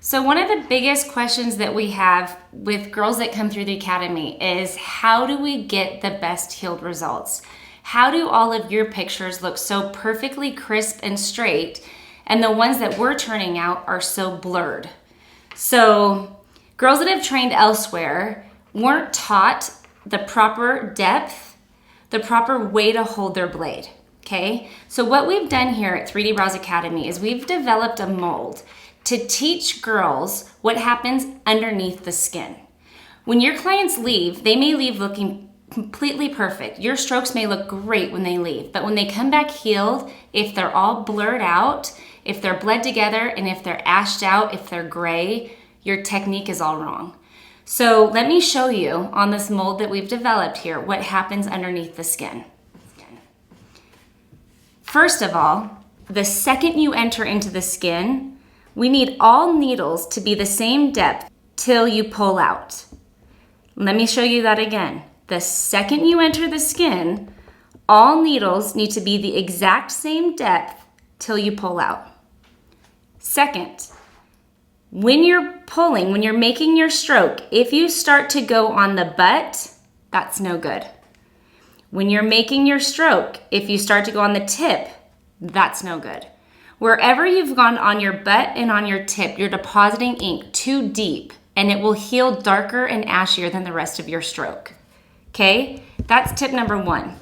So one of the biggest questions that we have with girls that come through the academy is, how do we get the best healed results? How do all of your pictures look so perfectly crisp and straight, and the ones that we're turning out are so blurred? So girls that have trained elsewhere weren't taught the proper depth, the proper way to hold their blade, okay? So what we've done here at 3D Brows Academy is we've developed a mold to teach girls what happens underneath the skin. When your clients leave, they may leave looking completely perfect. Your strokes may look great when they leave, but when they come back healed, if they're all blurred out, if they're bled together, and if they're ashed out, if they're gray, your technique is all wrong. So let me show you on this mold that we've developed here what happens underneath the skin. First of all, the second you enter into the skin, we need all needles to be the same depth till you pull out. Let me show you that again. The second you enter the skin, all needles need to be the exact same depth till you pull out. Second, when you're pulling, when you're making your stroke, if you start to go on the butt, that's no good. When you're making your stroke, if you start to go on the tip, that's no good. Wherever you've gone on your butt and on your tip, you're depositing ink too deep, and it will heal darker and ashier than the rest of your stroke. Okay? That's tip number 1.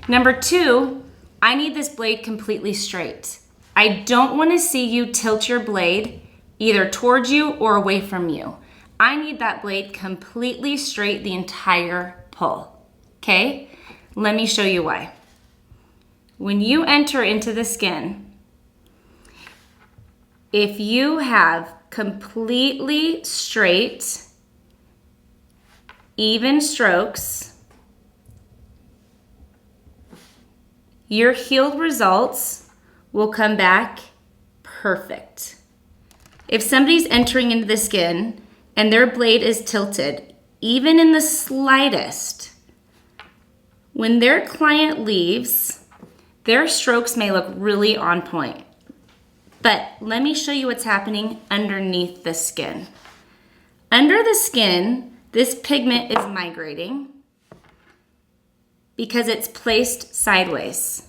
Number 2, I need this blade completely straight. I don't want to see you tilt your blade either towards you or away from you. I need that blade completely straight the entire pull. Okay? Let me show you why. When you enter into the skin, if you have completely straight, even strokes, your healed results will come back perfect. If somebody's entering into the skin and their blade is tilted, even in the slightest, when their client leaves, their strokes may look really on point. But let me show you what's happening underneath the skin. Under the skin, this pigment is migrating because it's placed sideways.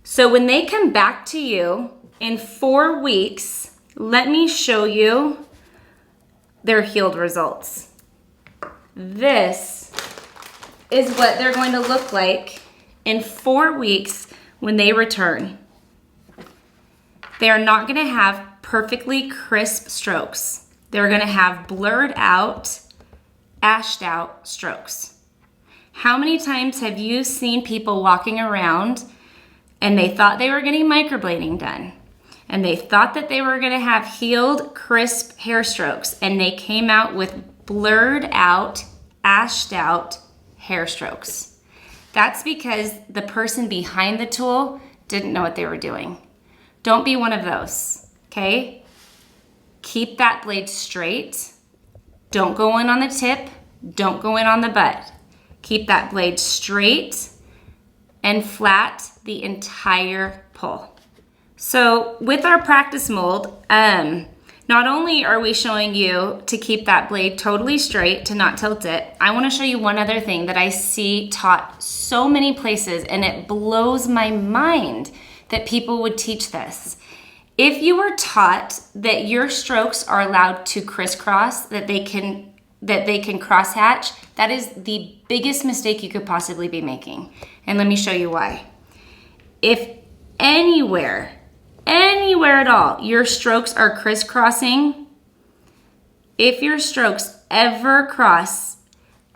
So when they come back to you in 4 weeks, let me show you their healed results. This is what they're going to look like in 4 weeks when they return. They are not going to have perfectly crisp strokes. They're going to have blurred out, ashed out strokes. How many times have you seen people walking around and they thought they were getting microblading done, and they thought that they were going to have healed, crisp hair strokes, and they came out with blurred out, ashed out hair strokes? That's because the person behind the tool didn't know what they were doing. Don't be one of those, okay? Keep that blade straight. Don't go in on the tip. Don't go in on the butt. Keep that blade straight and flat the entire pull. So with our practice mold, not only are we showing you to keep that blade totally straight, to not tilt it, I want to show you one other thing that I see taught so many places, and it blows my mind that people would teach this. If you were taught that your strokes are allowed to crisscross, that they can crosshatch, that is the biggest mistake you could possibly be making. And let me show you why. If anywhere at all, your strokes are crisscrossing, if your strokes ever cross,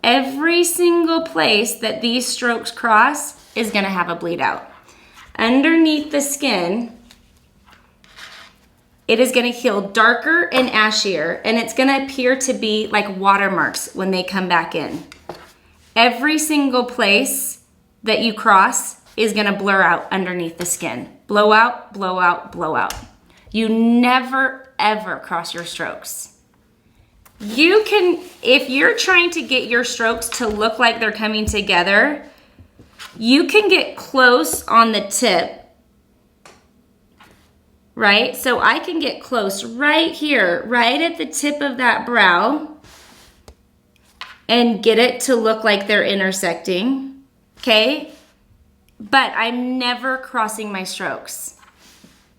every single place that these strokes cross is gonna have a bleed out. Underneath the skin, it is gonna heal darker and ashier, and it's gonna appear to be like watermarks when they come back in. Every single place that you cross is gonna blur out underneath the skin. Blow out, blow out, blow out. You never, ever cross your strokes. You can, if you're trying to get your strokes to look like they're coming together, you can get close on the tip right? So I can get close right here, right at the tip of that brow, and get it to look like they're intersecting, okay? But I'm never crossing my strokes.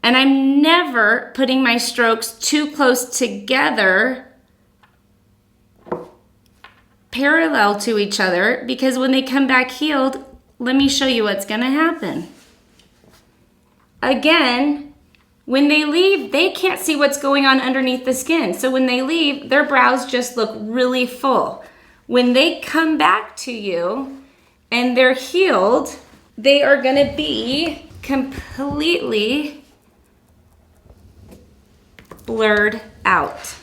And I'm never putting my strokes too close together, parallel to each other, because when they come back healed, let me show you what's gonna happen. Again, when they leave, they can't see what's going on underneath the skin. So when they leave, their brows just look really full. When they come back to you and they're healed, they are gonna be completely blurred out.